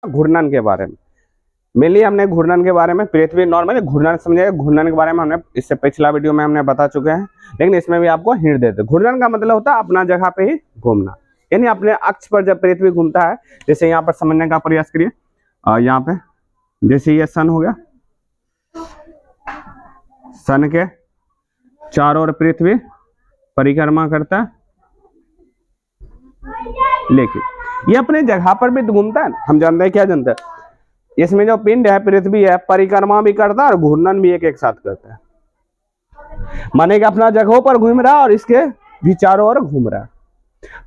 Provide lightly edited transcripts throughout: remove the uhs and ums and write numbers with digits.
घूर्णन के बारे में। मेनली हमने घूर्णन के बारे में, पृथ्वी नॉर्मल घूर्णन समझे, घूर्णन के बारे में हमने इससे पिछला वीडियो में हमने बता चुके हैं, लेकिन इसमें भी आपको हिंट देते। घूर्णन का मतलब होता है अपना जगह पे ही घूमना, यानी अपने अक्ष पर जब पृथ्वी घूमता है। जैसे यहाँ पर समझने का प्रयास करिए, यहाँ पे जैसे ये सन हो गया, सन के चारों ओर पृथ्वी परिक्रमा करता है, लेकिन ये अपने जगह पर भी घूमता है। हम जानते हैं, क्या जानते हैं, इसमें जो पिंड है पृथ्वी है, परिक्रमा भी करता है और घूर्णन भी एक साथ करता है। माने कि अपना जगहों पर घूम रहा है और इसके भी चारों ओर घूम रहा है।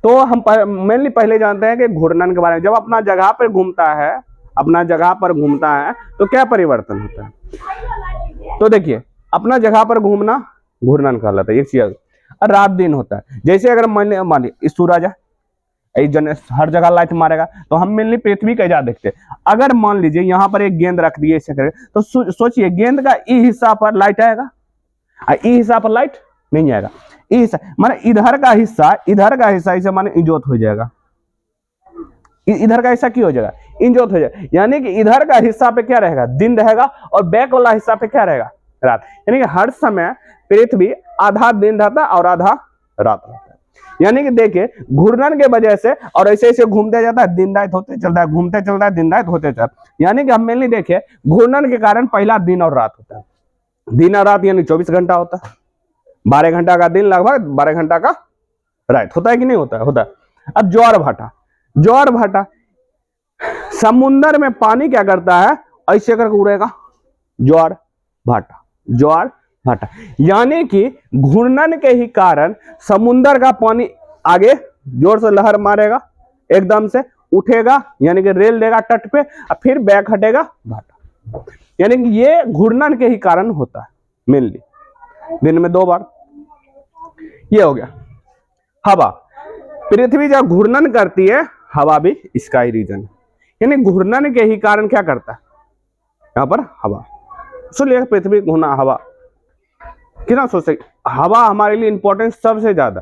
तो हम मेनली पहले जानते हैं कि घूर्णन के बारे में। जब अपना जगह पर घूमता है, अपना जगह पर घूमता है तो क्या परिवर्तन होता है। तो देखिए, अपना जगह पर घूमना घूर्णन कहलाता है। एक चीज रात दिन होता है। जैसे अगर मान ली सूरज है, हर जगह लाइट मारेगा, तो हम मेनली पृथ्वी का इजा देखते हैं। अगर मान लीजिए यहाँ पर एक गेंद रख दिए इसे करें, तो सोचिए गेंद का ई हिस्सा पर लाइट आएगा और ई हिस्सा पर लाइट नहीं आएगा। ई हिस्सा माने इधर का हिस्सा इसे माने इंजोत हो जाएगा। इधर का हिस्सा क्यों हो जाएगा, इंजोत हो जाएगा। यानी कि इधर का हिस्सा पे क्या रहेगा, दिन रहेगा, और बैक वाला हिस्सा पे क्या रहेगा, रात। यानी कि हर समय पृथ्वी आधा दिन रहता है और आधा रात रहता है। यानी कि देखिए, घूर्णन के वजह से और ऐसे ऐसे घूमते जाता है, दिन रात होते चलता है, घूमते चलता है, दिन रात होते चलता है। यानी कि हम मेनली देखिए, घूर्णन के कारण पहला दिन और रात होता है। दिन और रात यानी 24 घंटा होता है। 12 घंटा का दिन, लगभग 12 घंटा का रात होता है कि नहीं होता है, होता है। अब ज्वार भाटा समुन्द्र में पानी क्या करता है, ऐसे करके उड़ेगा, ज्वार भाटा। यानी कि घूर्णन के ही कारण समुन्द्र का पानी आगे जोर से लहर मारेगा, एकदम से उठेगा, यानी कि रेल देगा तट पे और फिर बैक हटेगा भाटा। यानी कि ये घूर्णन के ही कारण होता है मेनली, दिन में 2 बार। ये हो गया हवा। पृथ्वी जब घूर्णन करती है, हवा भी इसका ही रीजन है। यानी घूर्णन के ही कारण क्या करता है, यहाँ पर हवा। इसलिए पृथ्वी घूमना, हवा कितना सोच सकते, हवा हमारे लिए इंपॉर्टेंस सबसे ज्यादा।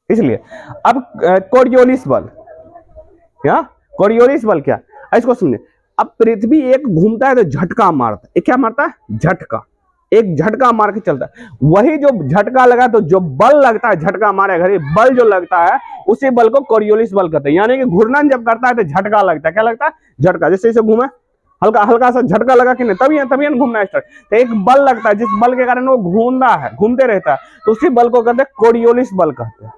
इसलिए अब कोरियोलिस बल, कोरियोलिस बल क्या, इसको समझे। अब पृथ्वी एक घूमता है तो झटका मारता है। क्या मारता है, झटका, एक झटका मार के चलता है। वही जो झटका लगा, तो जो बल लगता है झटका मारे घड़ी, बल जो लगता है उसी बल को कोरियोलिस बल कहते हैं। यानी कि घूर्णन जब करता है तो झटका लगता है। क्या लगता है, झटका। जैसे इसे घूमे, हल्का सा झटका लगा कि नहीं, तभी घूमना स्टार्ट। तो एक बल लगता है, जिस बल के कारण वो घूमते रहता है, तो उसी बल को कहते हैं कोरियोलिस बल कहते हैं।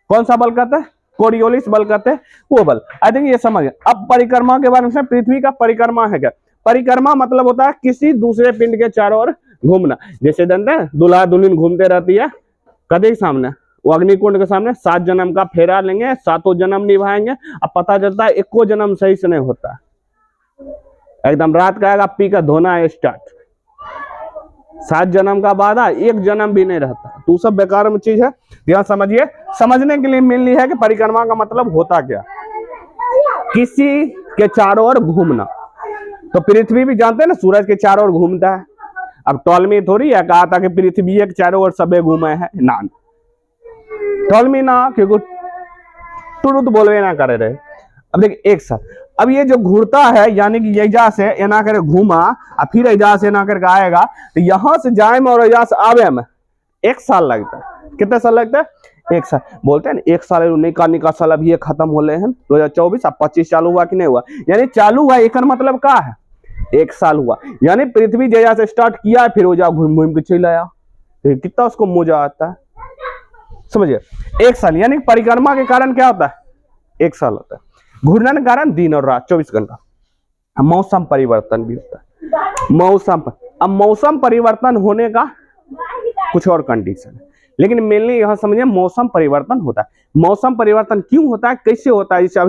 कौन सा बल कहते हैं, कोरियोलिस बल कहते हैं, वो बल। आई थिंक ये समझ। अब परिक्रमा के बारे में, पृथ्वी का परिक्रमा है क्या। परिक्रमा मतलब होता है किसी दूसरे पिंड के चारों ओर घूमना। जैसे जानते हैं, दूल्हा दुल्हन घूमते रहती है कदे सामने, वो अग्निकुंड के सामने 7 जन्म का फेरा लेंगे, 7 जन्म निभाएंगे। अब पता चलता है 1 जन्म सही से नहीं होता, एकदम रात का आएगा, पी का धोना है स्टार्ट। 7 जन्म का बाद 1 जन्म भी नहीं रहता। तो सब बेकार में चीज है, ध्यान समझिए। समझने के लिए मेनली है कि परिक्रमा का मतलब होता क्या, किसी के चारों ओर घूमना। तो पृथ्वी भी जानते हैं ना, सूरज के चारों ओर घूमता है। अब टॉलमी थोड़ी है कहा था कि पृथ्वी के चारों ओर सबे घूमे हैं, ना टॉलमी ना, क्योंकि तुरंत बोलवे ना करे रहे। अब देखिए एक साथ, अब ये जो घूरता है, यानी कि एजा से एना कर घूमा और फिर एजा से एना करके आएगा, तो यहां से जाए में और एजा से आवे में 1 साल लगता है। कितना साल लगता है, 1 साल। बोलते हैं ना 1 साल निका साल अभी ये खत्म हो रहे हैं 2024, अब 25 चालू हुआ कि नहीं हुआ, यानी चालू हुआ, एक मतलब क्या है, 1 साल हुआ। यानी पृथ्वी जैसा से स्टार्ट किया, फिर वो जा घूम के चला आया, तो कितना उसको मजा आता है, समझिए। 1 साल, यानी परिक्रमा के कारण क्या होता है, 1 साल होता है। घूर्णन के कारण दिन और रात 24 घंटा। मौसम परिवर्तन भी होता है। अब मौसम परिवर्तन होने का कुछ और कंडीशन है, लेकिन मेनली यहां समझिए मौसम परिवर्तन होता है। मौसम परिवर्तन क्यों होता है, कैसे होता है। जैसे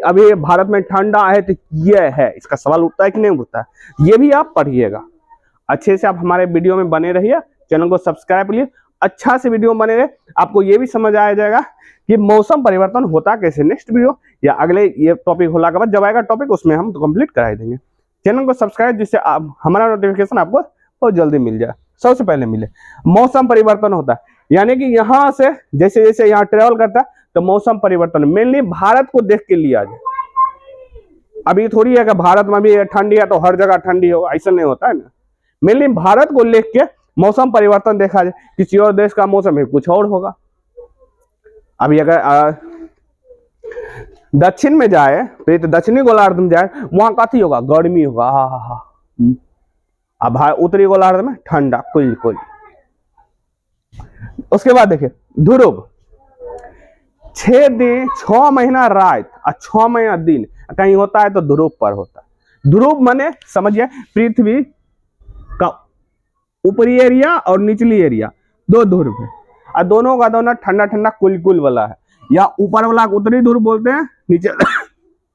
अभी भारत में ठंडा है, तो ये है, इसका सवाल उठता है कि नहीं उठता है, ये भी आप पढ़िएगा अच्छे से। आप हमारे वीडियो में बने रहिए, चैनल को सब्सक्राइब करिए, अच्छा से वीडियो बने रहे, आपको ये भी समझ आ जाएगा कि मौसम परिवर्तन होता कैसे। नेक्स्ट वीडियो या अगले ये टॉपिक होला के बाद जब आएगा टॉपिक, उसमें हम कंप्लीट करा देंगे। चैनल को सब्सक्राइब, जिससे आप हमारा नोटिफिकेशन आपको बहुत जल्दी मिल जाए, सबसे पहले मिले। मौसम परिवर्तन होता है, यानी कि यहाँ से जैसे जैसे यहाँ ट्रेवल करता है, तो मौसम परिवर्तन मेनली भारत को देख के लिया जाए। अभी थोड़ी है कि भारत में भी ठंडी है तो हर जगह ठंडी हो, ऐसा नहीं होता है ना। मेनली भारत को लेकर के मौसम परिवर्तन देखा जाए, किसी और देश का मौसम है कुछ और होगा। अभी अगर दक्षिण में जाए तो दक्षिणी गोलार्ध में जाए, वहां कथी होगा, गर्मी होगा। अब उत्तरी गोलार्ध में ठंडा कुल कुल। उसके बाद देखिए ध्रुव, 6 महीना रात और 6 महीना दिन कहीं होता है तो ध्रुव पर होता है। ध्रुव माने समझिए पृथ्वी का ऊपरी एरिया और निचली एरिया, दो ध्रुव है और दोनों का दोनों ठंडा ठंडा कुल वाला है। या ऊपर वाला उत्तरी ध्रुव बोलते हैं, नीचे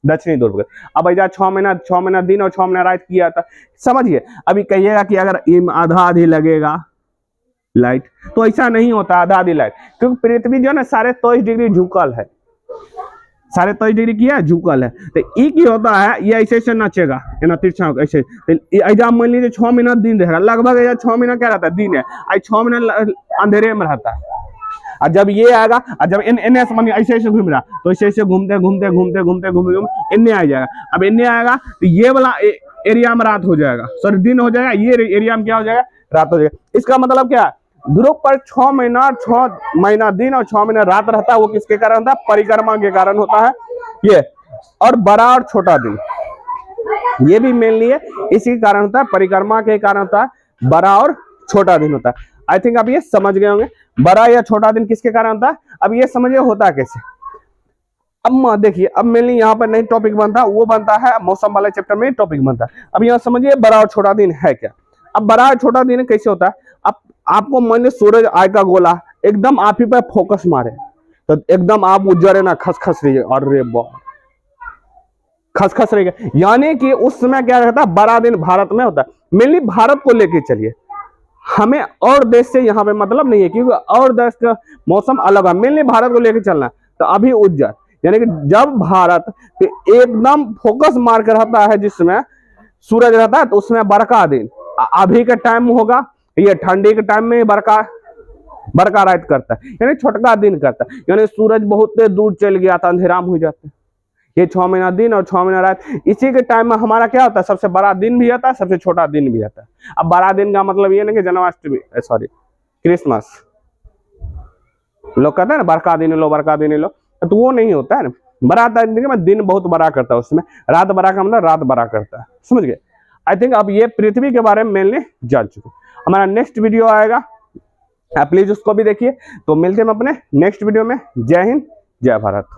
दक्षिणी ध्रुव। अब ऐसा 6 महीना दिन और 6 महीना रात किया था, समझिए। अभी कहिएगा कि अगर आधा आधी लगेगा लाइट, तो ऐसा नहीं होता आधा आधी लाइट, क्योंकि पृथ्वी जो है ना 23.5 डिग्री झुकल है, 23.5 डिग्री किया झुकल है। तो ई की होता है, ये ऐसे ऐसे नचेगा, तिरछा ऐसे। ऐसा मान लीजिए 6 महीना दिन रहेगा, लगभग ऐसा 6 महीना क्या रहता है, दिन है, 6 महीना अंधेरे में रहता है। और जब ये आएगा, और जब एन से ऐसे ऐसे घूम रहा, तो ऐसे ऐसे घूमते इन्ने आ जाएगा। अब इन्ने आएगा तो ये वाला एरिया में रात हो जाएगा, सॉरी दिन हो जाएगा, ये एरिया में क्या हो जाएगा, रात हो जाएगा। इसका मतलब क्या है, ध्रुव पर 6 महीना दिन और 6 महीना रात रहता है। वो किसके कारण होता है, परिक्रमा के कारण होता है ये। और बड़ा और छोटा दिन ये भी मेनली है, इसी कारण होता है, परिक्रमा के कारण होता है बड़ा और छोटा दिन होता है। आई थिंक आप ये समझ गए होंगे, बड़ा या छोटा दिन किसके कारण होता है। अब ये समझिए होता कैसे। अब देखिए, अब मेनली यहाँ पर नहीं टॉपिक बनता, वो बनता है मौसम वाले चैप्टर में टॉपिक बनता है। अब यहाँ समझिए बड़ा और छोटा दिन है क्या। अब बड़ा और छोटा दिन कैसे होता है, अब आपको मान लीजिए सूरज आय का गोला एकदम आप ही पे फोकस मारे, तो एकदम आप उज्जरे ना खसखस रही है, अरे बाप खसखस रही है। यानी कि उस समय क्या रहता है, बड़ा दिन भारत में होता है। मेनली भारत को लेके चलिए, हमें और देश से यहाँ पे मतलब नहीं है, क्योंकि और देश का मौसम अलग है, मेनली भारत को लेके चलना है। तो अभी उज्जर यानी कि जब भारत एकदम फोकस मार कर रहता है, जिसमें सूरज रहता है, तो उसमें बरका दिन अभी का टाइम होगा, ये ठंडी के टाइम में बरका रात करता है, यानी छोटका दिन करता है। यानी सूरज बहुत दूर चल गया था, अंधेराम हो जाता है। ये 6 महीना दिन और 6 महीना रात, इसी के टाइम में हमारा क्या होता है, सबसे बड़ा दिन भी आता है, सबसे छोटा दिन भी आता है। अब बड़ा दिन का मतलब ये नहीं कि जन्माष्टमी, सॉरी क्रिसमस, लोग कहते हैं ना बरका दिन लो, तो वो नहीं होता है ना। बड़ा दिन बहुत बड़ा करता है, उसमें रात बड़ा का मतलब रात बड़ा करता है, समझ गए। आई थिंक अब ये पृथ्वी के बारे में मेनली जान चुके। हमारा नेक्स्ट वीडियो आएगा, आप प्लीज उसको भी देखिए। तो मिलते हैं अपने नेक्स्ट वीडियो में। जय हिंद, जय भारत।